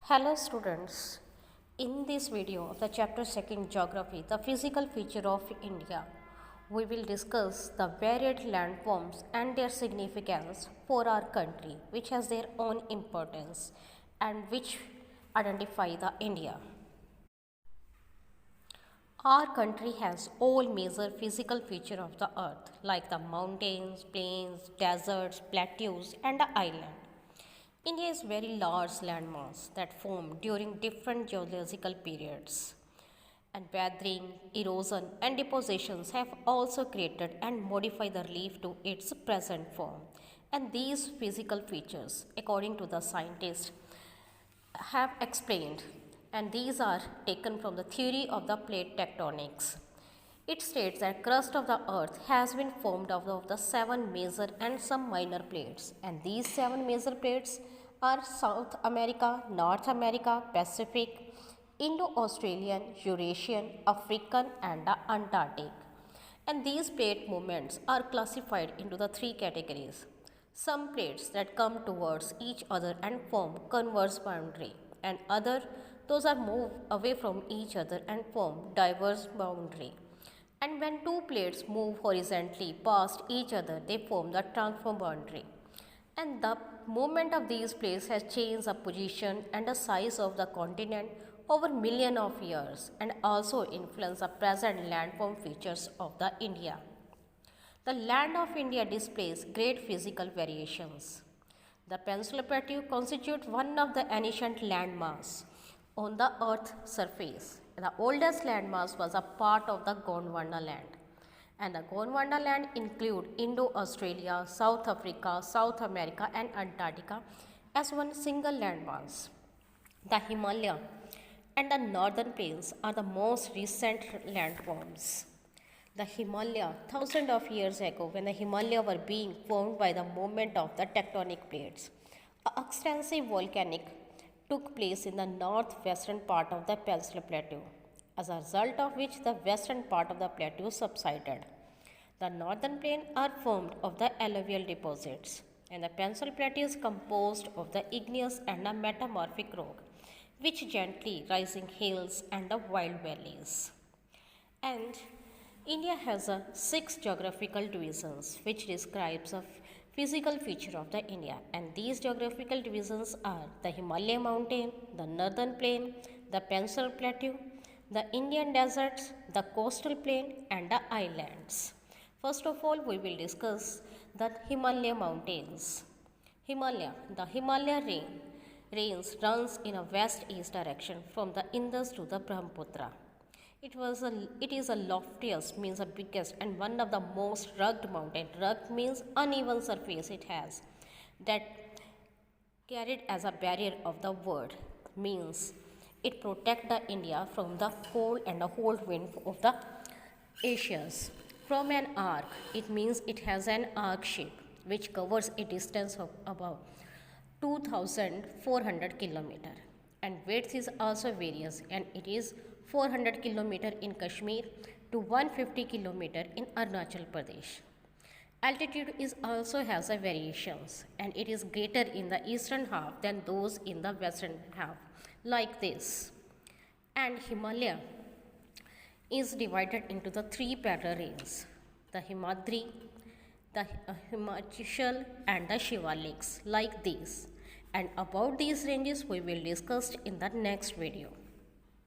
Hello students, in this video of the chapter 2nd Geography, the physical feature of India, we will discuss the varied landforms and their significance for our country which has their own importance and which identify the India. Our country has all major physical features of the earth like the mountains, plains, deserts, plateaus and the island. India is very large landmass that formed during different geological periods. And weathering, erosion and depositions have also created and modified the relief to its present form. And these physical features, according to the scientists, have explained, and these are taken from the theory of the plate tectonics. It states that crust of the earth has been formed out of the 7 major and some minor plates, and these 7 major plates are South America, North America, Pacific, Indo-Australian, Eurasian, African and the Antarctic. And these plate movements are classified into the 3 categories. Some plates that come towards each other and form converse boundary, and other those are moved away from each other and form diverse boundary. And when two plates move horizontally past each other, they form the transform boundary. And the movement of these plates has changed the position and the size of the continent over millions of years and also influenced the present landform features of the India. The land of India displays great physical variations. The Peninsular Plateau constitutes one of the ancient landmass on the earth's surface. The oldest landmass was a part of the Gondwana land. And the Gondwana land include Indo-Australia, South Africa, South America and Antarctica as one single landmass. The Himalaya and the northern plains are the most recent landforms. The Himalaya, thousands of years ago when the Himalaya were being formed by the movement of the tectonic plates, an extensive volcanic took place in the northwestern part of the Peninsular Plateau, as a result of which the western part of the plateau subsided. The northern plain are formed of the alluvial deposits, and the Peninsular Plateau is composed of the igneous and the metamorphic rock, which gently rising hills and the wild valleys. And India has 6 geographical divisions which describes a physical feature of the India, and these geographical divisions are the Himalaya mountain, the northern plain, the Peninsular Plateau, the Indian deserts, the coastal plain and the islands. First of all, we will discuss the Himalaya mountains. The Himalaya range runs in a west-east direction from the Indus to the Brahmaputra. It is a loftiest, means the biggest and one of the most rugged mountain. Rugged means uneven surface it has that carried as a barrier of the world, means it protect the India from the cold and the cold wind of the Asians. From an arc, it means it has an arc shape which covers a distance of about 2400 km, and width is also various, and it is 400 km in Kashmir to 150 km in Arunachal Pradesh. Altitude is also has a variations, and it is greater in the eastern half than those in the western half, like this. And Himalaya is divided into the 3 parallel ranges, the Himadri, the Himachal and the Shivaliks, like these. And about these ranges we will discuss in the next video.